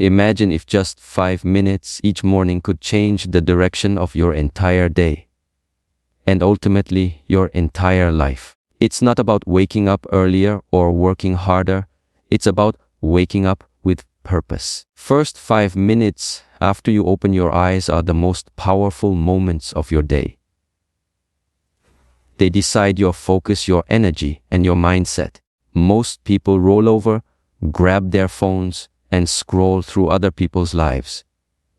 Imagine if just 5 minutes each morning could change the direction of your entire day, and ultimately your entire life. It's not about waking up earlier or working harder. It's about waking up with purpose. First 5 minutes after you open your eyes are the most powerful moments of your day. They decide your focus, your energy, and your mindset. Most people roll over, grab their phones, and scroll through other people's lives.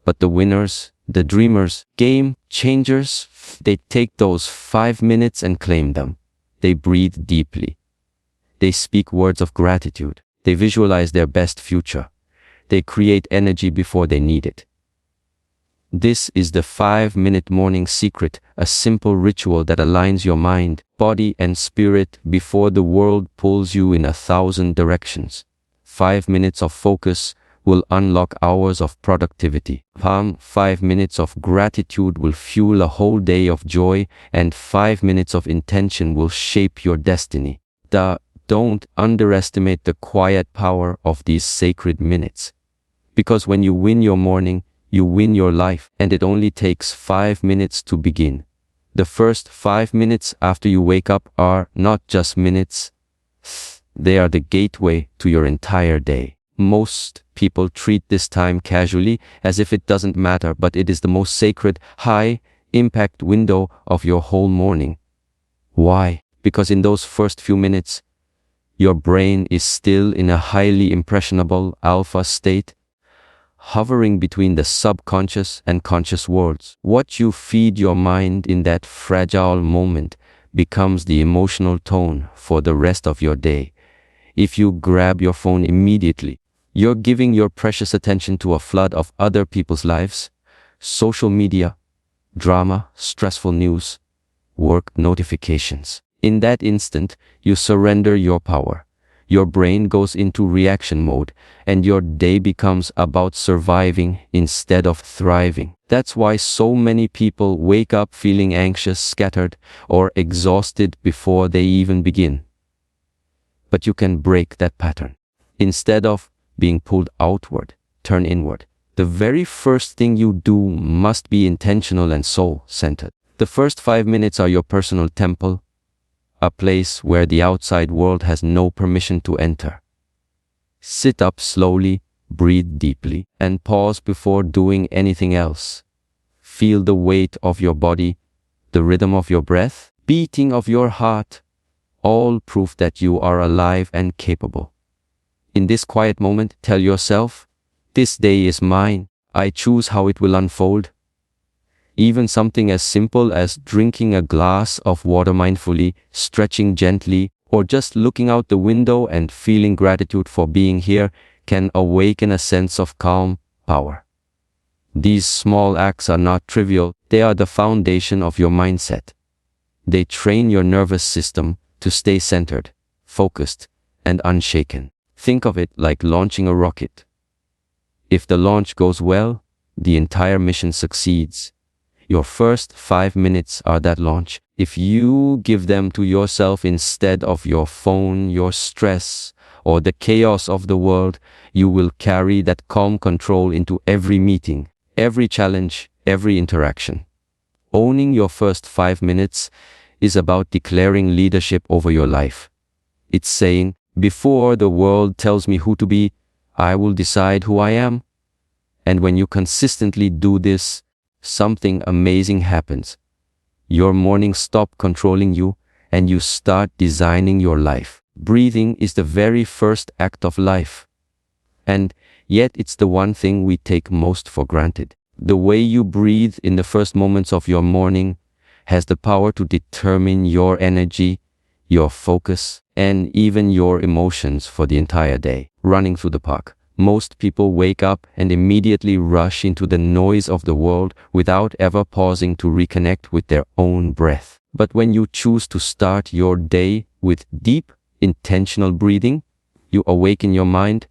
But the winners, the dreamers, game changers, they take those 5 minutes and claim them. They breathe deeply. They speak words of gratitude. They visualize their best future. They create energy before they need it. This is the 5-minute morning secret, a simple ritual that aligns your mind, body, and spirit before the world pulls you in 1,000 directions. 5 minutes of focus will unlock hours of productivity. 5 minutes of gratitude will fuel a whole day of joy, and 5 minutes of intention will shape your destiny. Don't underestimate the quiet power of these sacred minutes. Because when you win your morning, you win your life, and it only takes 5 minutes to begin. The first 5 minutes after you wake up are not just minutes. They are the gateway to your entire day. Most people treat this time casually, as if it doesn't matter, but it is the most sacred, high-impact window of your whole morning. Why? Because in those first few minutes, your brain is still in a highly impressionable alpha state, hovering between the subconscious and conscious worlds. What you feed your mind in that fragile moment becomes the emotional tone for the rest of your day. If you grab your phone immediately, you're giving your precious attention to a flood of other people's lives, social media, drama, stressful news, work notifications. In that instant, you surrender your power. Your brain goes into reaction mode, and your day becomes about surviving instead of thriving. That's why so many people wake up feeling anxious, scattered, or exhausted before they even begin. But you can break that pattern. Instead of being pulled outward, turn inward. The very first thing you do must be intentional and soul-centered. The first 5 minutes are your personal temple, a place where the outside world has no permission to enter. Sit up slowly, breathe deeply, and pause before doing anything else. Feel the weight of your body, the rhythm of your breath, beating of your heart, all proof that you are alive and capable. In this quiet moment, tell yourself, this day is mine. I choose how it will unfold. Even something as simple as drinking a glass of water mindfully, stretching gently, or just looking out the window and feeling gratitude for being here can awaken a sense of calm, power. These small acts are not trivial. They are the foundation of your mindset. They train your nervous system to stay centered, focused, and unshaken. Think of it like launching a rocket. If the launch goes well, the entire mission succeeds. Your first 5 minutes are that launch. If you give them to yourself instead of your phone, your stress, or the chaos of the world, you will carry that calm control into every meeting, every challenge, every interaction. Owning your first 5 minutes is about declaring leadership over your life. It's saying, before the world tells me who to be, I will decide who I am. And when you consistently do this, something amazing happens. Your mornings stop controlling you, and you start designing your life. Breathing is the very first act of life. And yet it's the one thing we take most for granted. The way you breathe in the first moments of your morning has the power to determine your energy, your focus, and even your emotions for the entire day. Running through the park. Most people wake up and immediately rush into the noise of the world without ever pausing to reconnect with their own breath. But when you choose to start your day with deep, intentional breathing, you awaken your mind,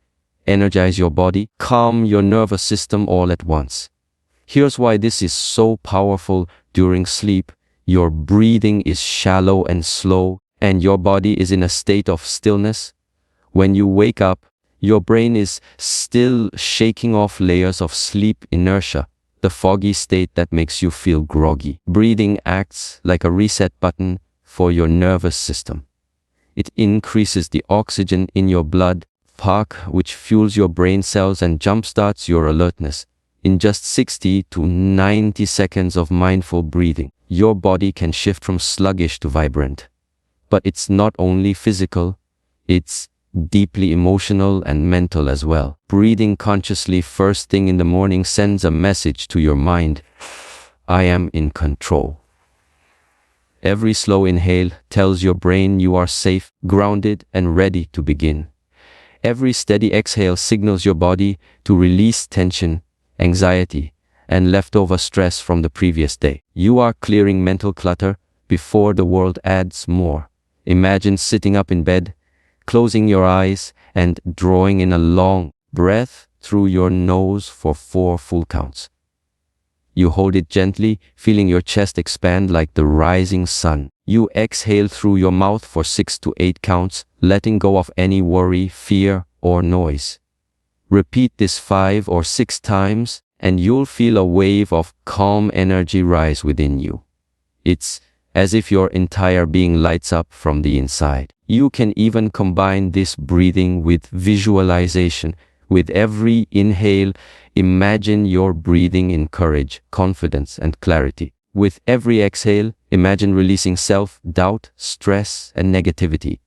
energize your body, calm your nervous system all at once. Here's why this is so powerful. During sleep, your breathing is shallow and slow, and your body is in a state of stillness. When you wake up, Your brain is still shaking off layers of sleep inertia, the foggy state that makes you feel groggy. Breathing acts like a reset button for your nervous system. It increases the oxygen in your blood, which fuels your brain cells and jumpstarts your alertness. In just 60 to 90 seconds of mindful breathing, your body can shift from sluggish to vibrant. But it's not only physical, it's deeply emotional and mental as well. Breathing consciously first thing in the morning sends a message to your mind: I am in control. Every slow inhale tells your brain you are safe, grounded, and ready to begin. Every steady exhale signals your body to release tension, anxiety, and leftover stress from the previous day. You are clearing mental clutter before the world adds more. Imagine sitting up in bed, closing your eyes, and drawing in a long breath through your nose for 4 full counts. You hold it gently, feeling your chest expand like the rising sun. You exhale through your mouth for 6 to 8 counts, letting go of any worry, fear, or noise. Repeat this 5 or 6 times, and you'll feel a wave of calm energy rise within you. It's as if your entire being lights up from the inside. You can even combine this breathing with visualization. With every inhale, imagine you're breathing in courage, confidence, and clarity. With every exhale, imagine releasing self-doubt, stress, and negativity.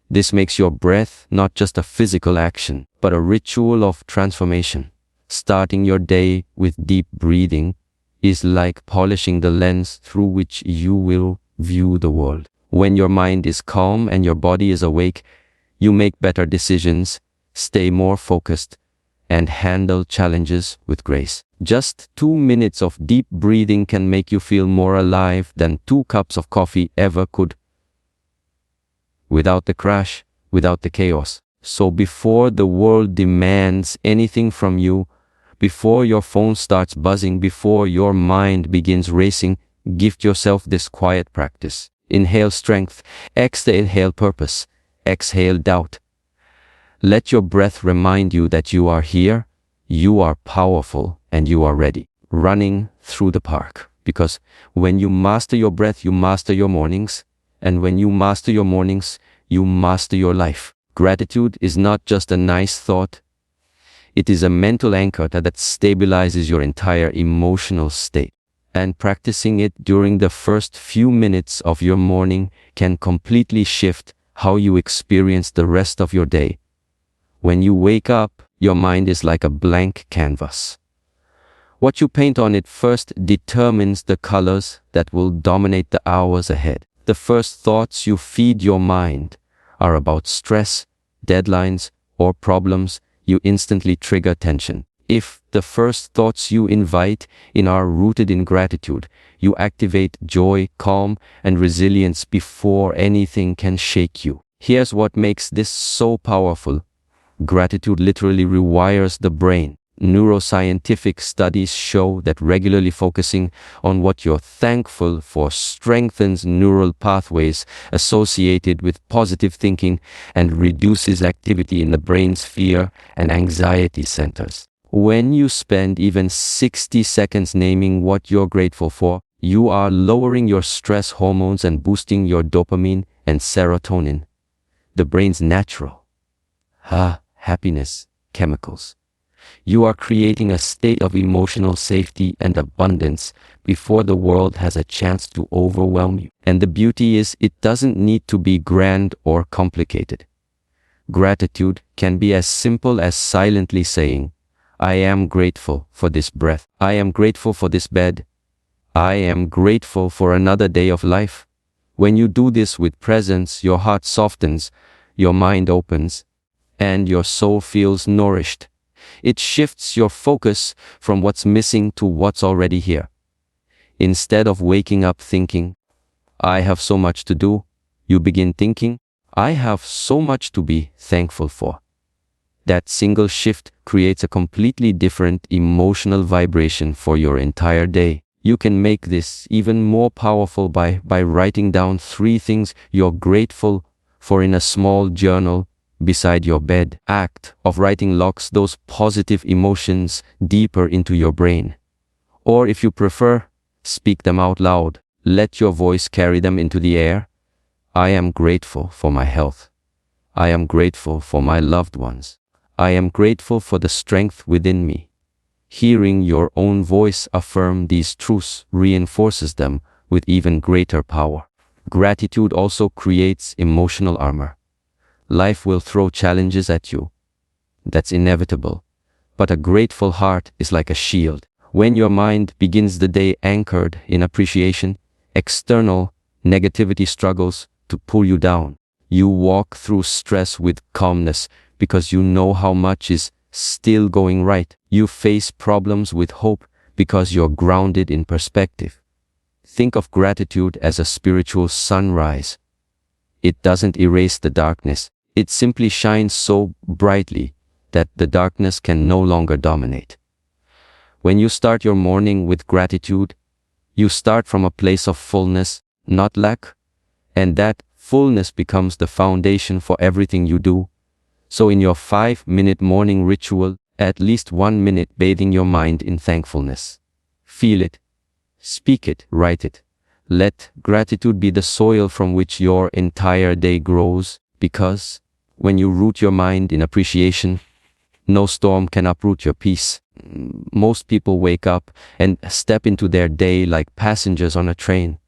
This makes your breath not just a physical action, but a ritual of transformation. Starting your day with deep breathing is like polishing the lens through which you will view the world. When your mind is calm and your body is awake, you make better decisions, stay more focused, and handle challenges with grace. Just 2 minutes of deep breathing can make you feel more alive than 2 cups of coffee ever could. Without the crash, without the chaos. So before the world demands anything from you, before your phone starts buzzing, before your mind begins racing, gift yourself this quiet practice. Inhale strength, exhale purpose, exhale doubt. Let your breath remind you that you are here, you are powerful, and you are ready. Running through the park. Because when you master your breath, you master your mornings. And when you master your mornings, you master your life. Gratitude is not just a nice thought. It is a mental anchor that stabilizes your entire emotional state. And practicing it during the first few minutes of your morning can completely shift how you experience the rest of your day. When you wake up, your mind is like a blank canvas. What you paint on it first determines the colors that will dominate the hours ahead. The first thoughts you feed your mind are about stress, deadlines, or problems. You instantly trigger tension. If the first thoughts you invite in are rooted in gratitude, you activate joy, calm, and resilience before anything can shake you. Here's what makes this so powerful. Gratitude literally rewires the brain. Neuroscientific studies show that regularly focusing on what you're thankful for strengthens neural pathways associated with positive thinking and reduces activity in the brain's fear and anxiety centers. When you spend even 60 seconds naming what you're grateful for, you are lowering your stress hormones and boosting your dopamine and serotonin, the brain's natural happiness chemicals. You are creating a state of emotional safety and abundance before the world has a chance to overwhelm you. And the beauty is, it doesn't need to be grand or complicated. Gratitude can be as simple as silently saying, I am grateful for this breath. I am grateful for this bed. I am grateful for another day of life. When you do this with presence, your heart softens, your mind opens, and your soul feels nourished. It shifts your focus from what's missing to what's already here. Instead of waking up thinking, I have so much to do, you begin thinking, I have so much to be thankful for. That single shift creates a completely different emotional vibration for your entire day. You can make this even more powerful by writing down 3 things you're grateful for in a small journal beside your bed. Act of writing locks those positive emotions deeper into your brain. Or if you prefer, speak them out loud. Let your voice carry them into the air. I am grateful for my health. I am grateful for my loved ones. I am grateful for the strength within me. Hearing your own voice affirm these truths reinforces them with even greater power. Gratitude also creates emotional armor. Life will throw challenges at you. That's inevitable. But a grateful heart is like a shield. When your mind begins the day anchored in appreciation, external negativity struggles to pull you down. You walk through stress with calmness because you know how much is still going right. You face problems with hope because you're grounded in perspective. Think of gratitude as a spiritual sunrise. It doesn't erase the darkness. It simply shines so brightly that the darkness can no longer dominate. When you start your morning with gratitude, you start from a place of fullness, not lack, and that fullness becomes the foundation for everything you do. So in your 5-minute morning ritual, at least 1 minute bathing your mind in thankfulness. Feel it, speak it, write it. Let gratitude be the soil from which your entire day grows, because when you root your mind in appreciation, no storm can uproot your peace. Most people wake up and step into their day like passengers on a train,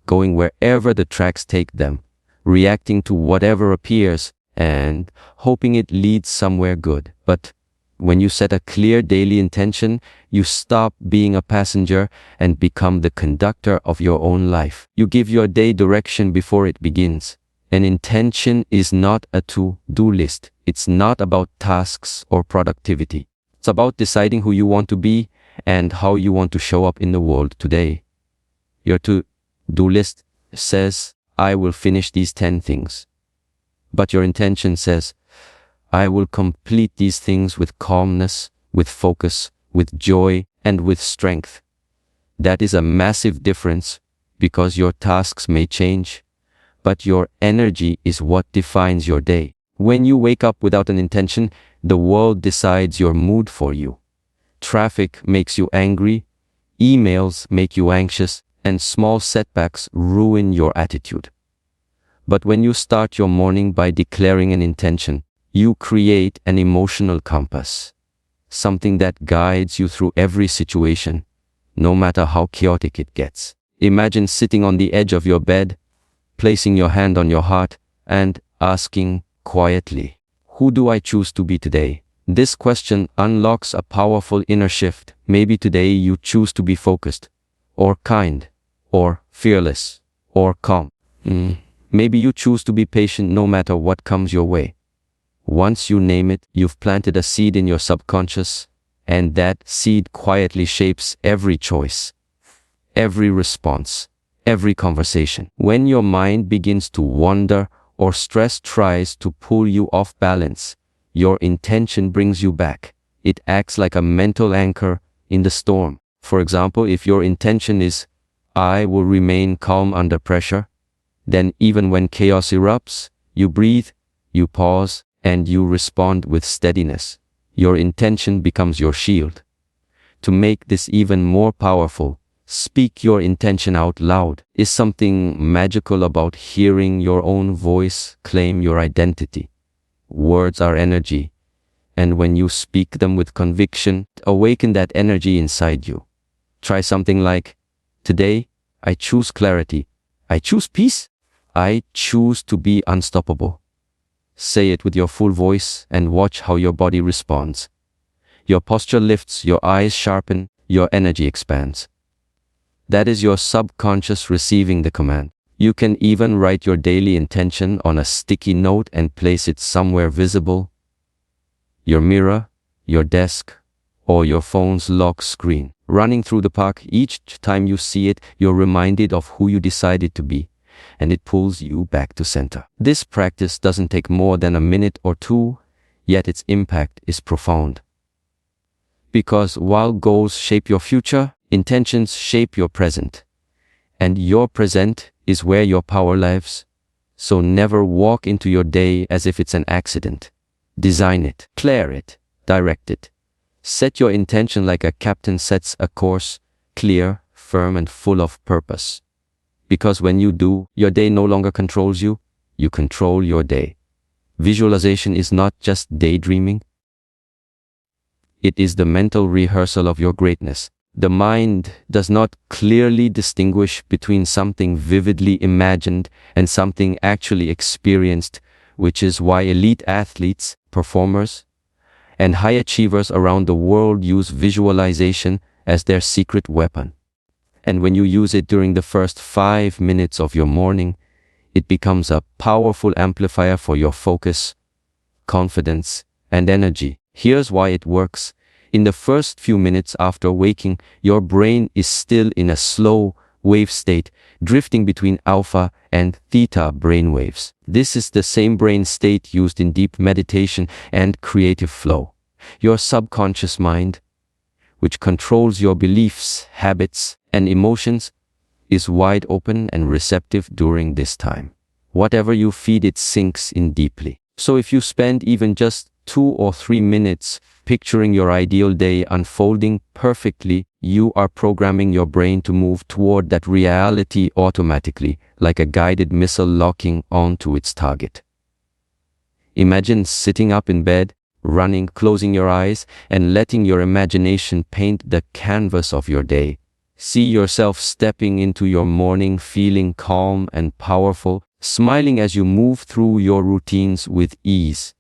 going wherever the tracks take them, reacting to whatever appears and hoping it leads somewhere good. But when you set a clear daily intention, you stop being a passenger and become the conductor of your own life. You give your day direction before it begins. An intention is not a to-do list. It's not about tasks or productivity. It's about deciding who you want to be and how you want to show up in the world today. Your to-do list says, I will finish these 10 things. But your intention says, I will complete these things with calmness, with focus, with joy, and with strength. That is a massive difference because your tasks may change, but your energy is what defines your day. When you wake up without an intention, the world decides your mood for you. Traffic makes you angry, emails make you anxious, and small setbacks ruin your attitude. But when you start your morning by declaring an intention, you create an emotional compass, something that guides you through every situation, no matter how chaotic it gets. Imagine sitting on the edge of your bed, placing your hand on your heart, and asking quietly, who do I choose to be today? This question unlocks a powerful inner shift. Maybe today you choose to be focused, or kind, or fearless, or calm. Maybe you choose to be patient no matter what comes your way. Once you name it, you've planted a seed in your subconscious, and that seed quietly shapes every choice, every response, every conversation. When your mind begins to wander or stress tries to pull you off balance, your intention brings you back. It acts like a mental anchor in the storm. For example, if your intention is, I will remain calm under pressure, then even when chaos erupts, you breathe, you pause, and you respond with steadiness. Your intention becomes your shield. To make this even more powerful, speak your intention out loud. Is something magical about hearing your own voice claim your identity. Words are energy, and when you speak them with conviction, awaken that energy inside you. Try something like, today, I choose clarity. I choose peace. I choose to be unstoppable. Say it with your full voice and watch how your body responds. Your posture lifts, your eyes sharpen, your energy expands. That is your subconscious receiving the command. You can even write your daily intention on a sticky note and place it somewhere visible. Your mirror, your desk, or your phone's lock screen. Running through the park, each time you see it, you're reminded of who you decided to be, and it pulls you back to center. This practice doesn't take more than a minute or two, yet its impact is profound. Because while goals shape your future, intentions shape your present. And your present is where your power lives. So never walk into your day as if it's an accident. Design it, clear it, direct it. Set your intention like a captain sets a course, clear, firm, and full of purpose. Because when you do, your day no longer controls you, you control your day. Visualization is not just daydreaming. It is the mental rehearsal of your greatness. The mind does not clearly distinguish between something vividly imagined and something actually experienced, which is why elite athletes, performers, and high achievers around the world use visualization as their secret weapon. And when you use it during the first 5 minutes of your morning, it becomes a powerful amplifier for your focus, confidence, and energy. Here's why it works. In the first few minutes after waking, your brain is still in a slow wave state, drifting between alpha and theta brainwaves. This is the same brain state used in deep meditation and creative flow. Your subconscious mind, which controls your beliefs, habits, and emotions, is wide open and receptive during this time. Whatever you feed it sinks in deeply. So if you spend even just 2 or 3 minutes picturing your ideal day unfolding perfectly, you are programming your brain to move toward that reality automatically, like a guided missile locking onto its target. Imagine sitting up in bed, running, closing your eyes, and letting your imagination paint the canvas of your day. See yourself stepping into your morning feeling calm and powerful, smiling as you move through your routines with ease.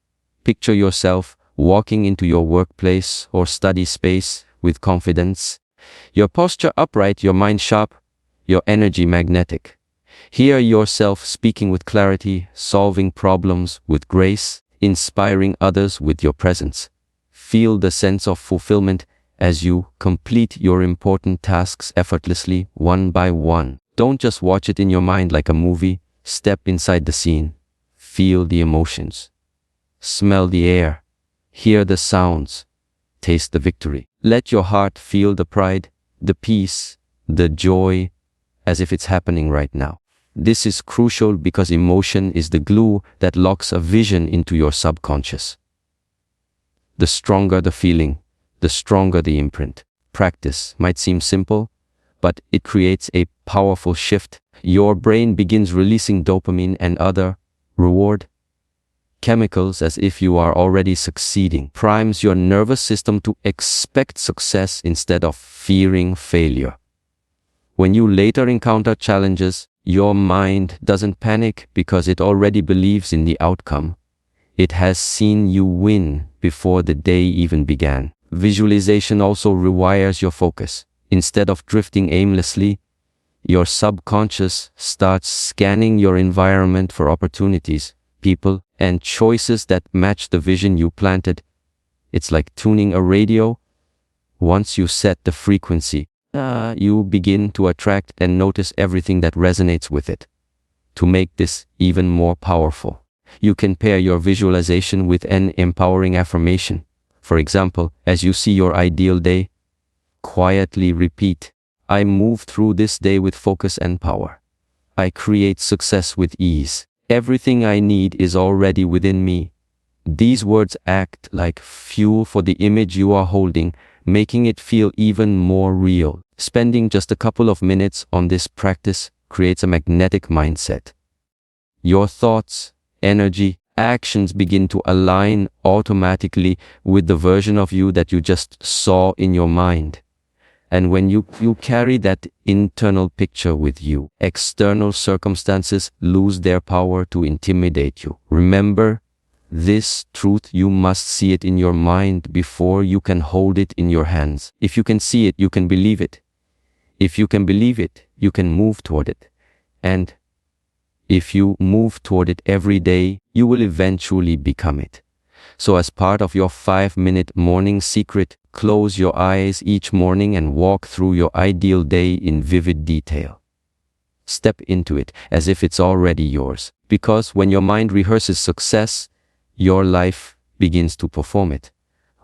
Picture yourself walking into your workplace or study space with confidence. Your posture upright, your mind sharp, your energy magnetic. Hear yourself speaking with clarity, solving problems with grace, inspiring others with your presence. Feel the sense of fulfillment as you complete your important tasks effortlessly, one by one. Don't just watch it in your mind like a movie. Step inside the scene. Feel the emotions. Smell the air. Hear the sounds. Taste the victory. Let your heart feel the pride, the peace, the joy, as if it's happening right now. This is crucial because emotion is the glue that locks a vision into your subconscious. The stronger the feeling, the stronger the imprint. Practice might seem simple, but it creates a powerful shift. Your brain begins releasing dopamine and other reward chemicals as if you are already succeeding. Primes your nervous system to expect success instead of fearing failure. When you later encounter challenges, your mind doesn't panic because it already believes in the outcome. It has seen you win before the day even began. Visualization also rewires your focus. Instead of drifting aimlessly, your subconscious starts scanning your environment for opportunities, people, and choices that match the vision you planted. It's like tuning a radio. Once you set the frequency, you begin to attract and notice everything that resonates with it. To make this even more powerful, you can pair your visualization with an empowering affirmation. For example, as you see your ideal day, quietly repeat, I move through this day with focus and power. I create success with ease. Everything I need is already within me. These words act like fuel for the image you are holding, making it feel even more real. Spending just a couple of minutes on this practice creates a magnetic mindset. Your thoughts, energy, actions begin to align automatically with the version of you that you just saw in your mind. And when you carry that internal picture with you, external circumstances lose their power to intimidate you. Remember this truth: you must see it in your mind before you can hold it in your hands. If you can see it, you can believe it. If you can believe it, you can move toward it. And if you move toward it every day, you will eventually become it. So as part of your 5-minute morning secret, close your eyes each morning and walk through your ideal day in vivid detail. Step into it as if it's already yours, because when your mind rehearses success, your life begins to perform it.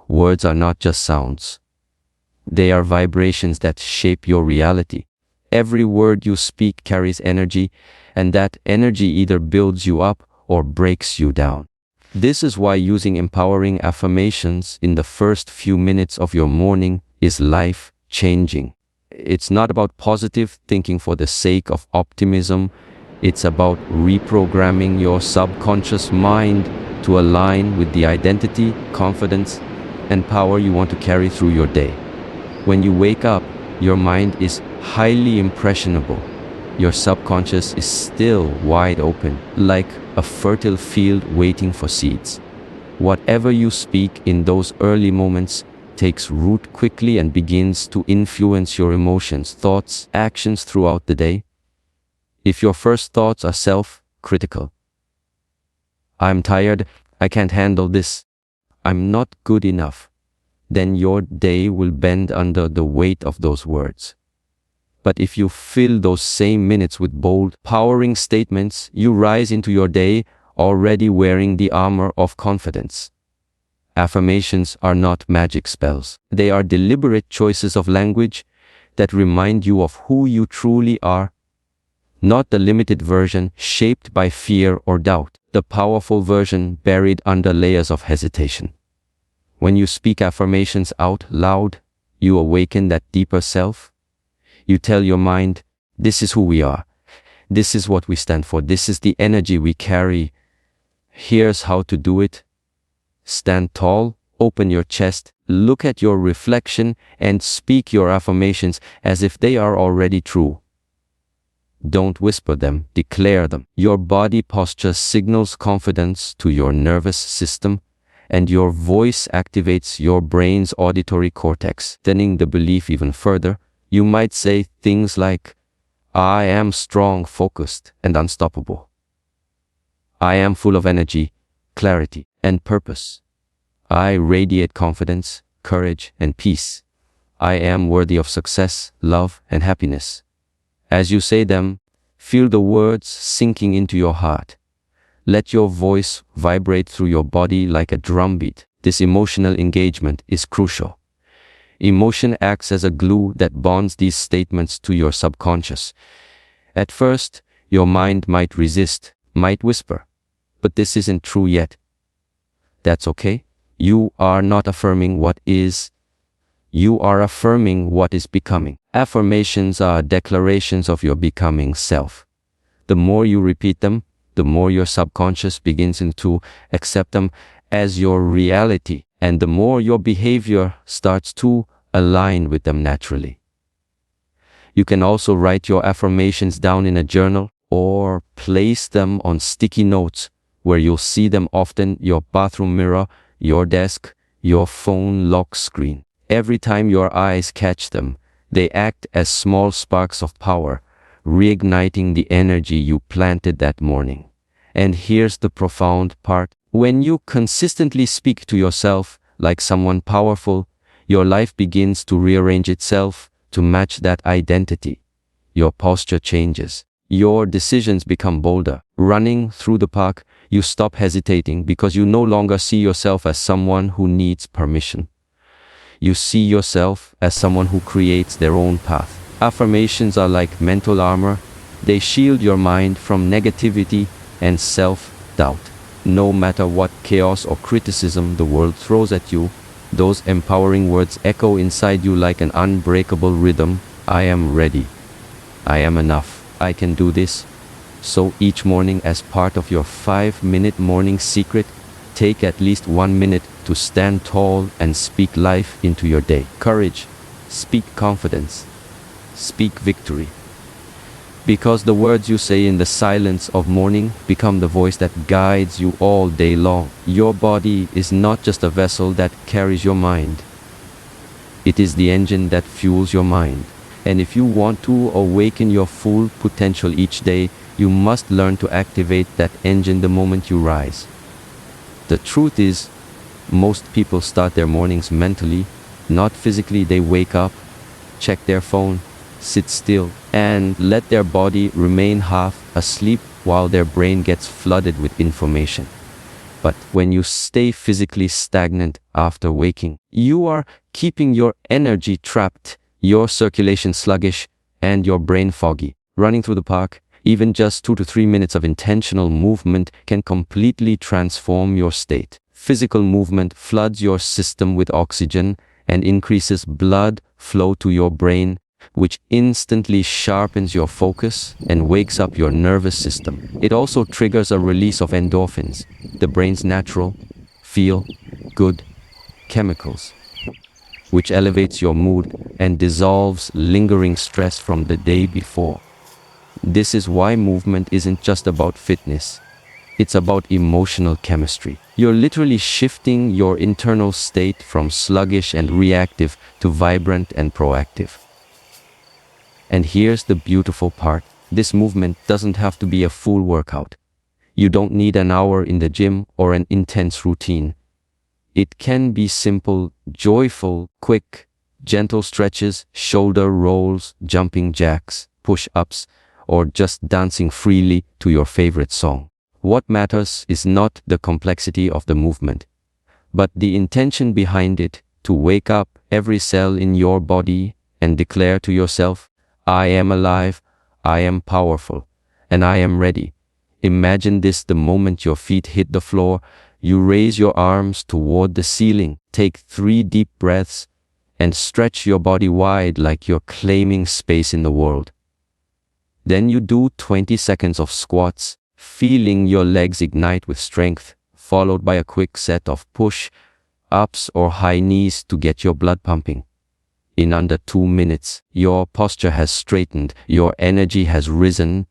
Words are not just sounds. They are vibrations that shape your reality. Every word you speak carries energy, and that energy either builds you up or breaks you down. This is why using empowering affirmations in the first few minutes of your morning is life-changing. It's not about positive thinking for the sake of optimism. It's about reprogramming your subconscious mind to align with the identity, confidence, and power you want to carry through your day. When you wake up, your mind is highly impressionable. Your subconscious is still wide open, like a fertile field waiting for seeds. Whatever you speak in those early moments takes root quickly and begins to influence your emotions, thoughts, actions throughout the day. If your first thoughts are self-critical, I'm tired, I can't handle this, I'm not good enough, then your day will bend under the weight of those words. But if you fill those same minutes with bold, powering statements, you rise into your day already wearing the armor of confidence. Affirmations are not magic spells. They are deliberate choices of language that remind you of who you truly are, not the limited version shaped by fear or doubt, the powerful version buried under layers of hesitation. When you speak affirmations out loud, you awaken that deeper self. You tell your mind, this is who we are. This is what we stand for. This is the energy we carry. Here's how to do it. Stand tall, open your chest, look at your reflection, and speak your affirmations as if they are already true. Don't whisper them, declare them. Your body posture signals confidence to your nervous system, and your voice activates your brain's auditory cortex, thinning the belief even further. You might say things like, I am strong, focused, and unstoppable. I am full of energy, clarity, and purpose. I radiate confidence, courage, and peace. I am worthy of success, love, and happiness. As you say them, feel the words sinking into your heart. Let your voice vibrate through your body like a drumbeat. This emotional engagement is crucial. Emotion acts as a glue that bonds these statements to your subconscious. At first, your mind might resist, might whisper, but this isn't true yet. That's okay. You are not affirming what is. You are affirming what is becoming. Affirmations are declarations of your becoming self. The more you repeat them, the more your subconscious begins to accept them as your reality, and the more your behavior starts to align with them naturally. You can also write your affirmations down in a journal or place them on sticky notes where you'll see them often, your bathroom mirror, your desk, your phone lock screen. Every time your eyes catch them, they act as small sparks of power, reigniting the energy you planted that morning. And here's the profound part. When you consistently speak to yourself like someone powerful, your life begins to rearrange itself to match that identity. Your posture changes. Your decisions become bolder. Running through the park, you stop hesitating because you no longer see yourself as someone who needs permission. You see yourself as someone who creates their own path. Affirmations are like mental armor. They shield your mind from negativity and self-doubt. No matter what chaos or criticism the world throws at you, those empowering words echo inside you like an unbreakable rhythm. I am ready. I am enough. I can do this. So each morning, as part of your 5-minute morning secret, take at least 1 minute to stand tall and speak life into your day. Courage. Speak confidence. Speak victory. Because the words you say in the silence of morning become the voice that guides you all day long. Your body is not just a vessel that carries your mind. It is the engine that fuels your mind. And if you want to awaken your full potential each day, you must learn to activate that engine the moment you rise. The truth is, most people start their mornings mentally, not physically. They wake up, check their phone, sit still, and let their body remain half asleep while their brain gets flooded with information. But when you stay physically stagnant after waking, you are keeping your energy trapped, your circulation sluggish, and your brain foggy. Running through the park, even just 2 to 3 minutes of intentional movement can completely transform your state. Physical movement floods your system with oxygen and increases blood flow to your brain, which instantly sharpens your focus and wakes up your nervous system. It also triggers a release of endorphins, the brain's natural, feel good chemicals, which elevates your mood and dissolves lingering stress from the day before. This is why movement isn't just about fitness. It's about emotional chemistry. You're literally shifting your internal state from sluggish and reactive to vibrant and proactive. And here's the beautiful part. This movement doesn't have to be a full workout. You don't need an hour in the gym or an intense routine. It can be simple, joyful, quick, gentle stretches, shoulder rolls, jumping jacks, push-ups, or just dancing freely to your favorite song. What matters is not the complexity of the movement, but the intention behind it, to wake up every cell in your body and declare to yourself, I am alive, I am powerful, and I am ready. Imagine this the moment your feet hit the floor, you raise your arms toward the ceiling, take 3 deep breaths, and stretch your body wide like you're claiming space in the world. Then you do 20 seconds of squats, feeling your legs ignite with strength, followed by a quick set of push-ups or high knees to get your blood pumping. In under 2 minutes, your posture has straightened, your energy has risen,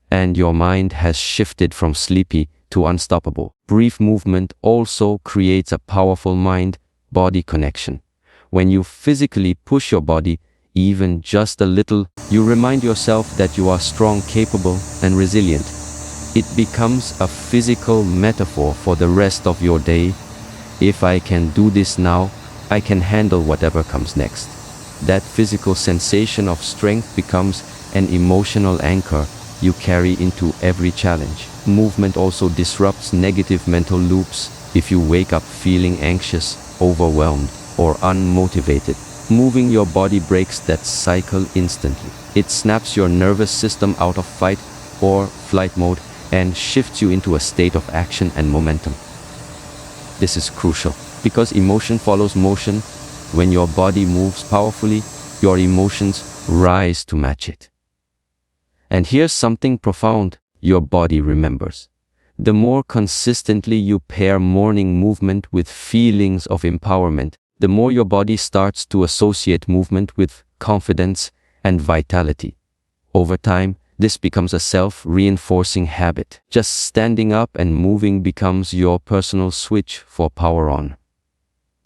and your mind has shifted from sleepy to unstoppable. Brief movement also creates a powerful mind-body connection. When you physically push your body, even just a little, you remind yourself that you are strong, capable, and resilient. It becomes a physical metaphor for the rest of your day. If I can do this now, I can handle whatever comes next. That physical sensation of strength becomes an emotional anchor you carry into every challenge. Movement also disrupts negative mental loops. If you wake up feeling anxious, overwhelmed, or unmotivated, moving your body breaks that cycle instantly. It snaps your nervous system out of fight or flight mode and shifts you into a state of action and momentum. This is crucial because emotion follows motion. When your body moves powerfully, your emotions rise to match it. And here's something profound: your body remembers. The more consistently you pair morning movement with feelings of empowerment, the more your body starts to associate movement with confidence and vitality. Over time, this becomes a self-reinforcing habit. Just standing up and moving becomes your personal switch for power on.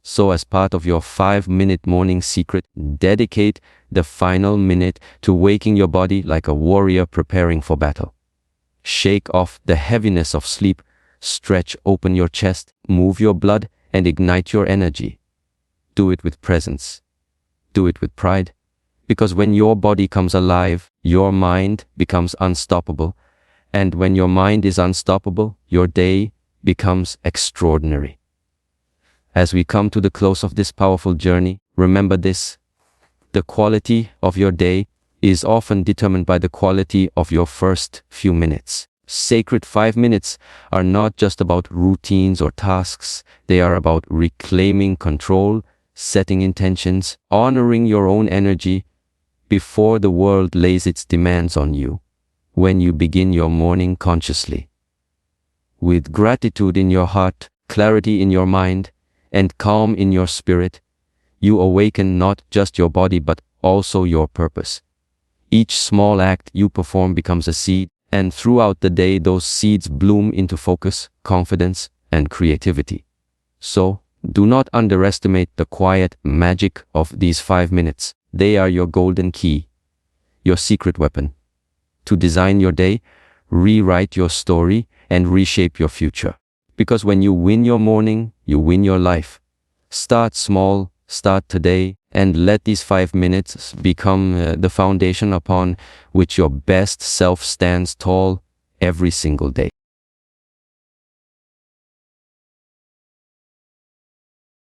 So as part of your 5-minute morning secret, dedicate the final minute to waking your body like a warrior preparing for battle. Shake off the heaviness of sleep, stretch open your chest, move your blood, and ignite your energy. Do it with presence. Do it with pride. Because when your body comes alive, your mind becomes unstoppable. And when your mind is unstoppable, your day becomes extraordinary. As we come to the close of this powerful journey, remember this: the quality of your day is often determined by the quality of your first few minutes. Sacred 5 minutes are not just about routines or tasks. They are about reclaiming control, setting intentions, honoring your own energy before the world lays its demands on you. When you begin your morning consciously, with gratitude in your heart, clarity in your mind, and calm in your spirit, you awaken not just your body but also your purpose. Each small act you perform becomes a seed, and throughout the day those seeds bloom into focus, confidence, and creativity. So, do not underestimate the quiet magic of these 5 minutes. They are your golden key, your secret weapon, to design your day, rewrite your story, and reshape your future. Because when you win your morning, you win your life. Start small, start today, and let these 5 minutes become the foundation upon which your best self stands tall every single day.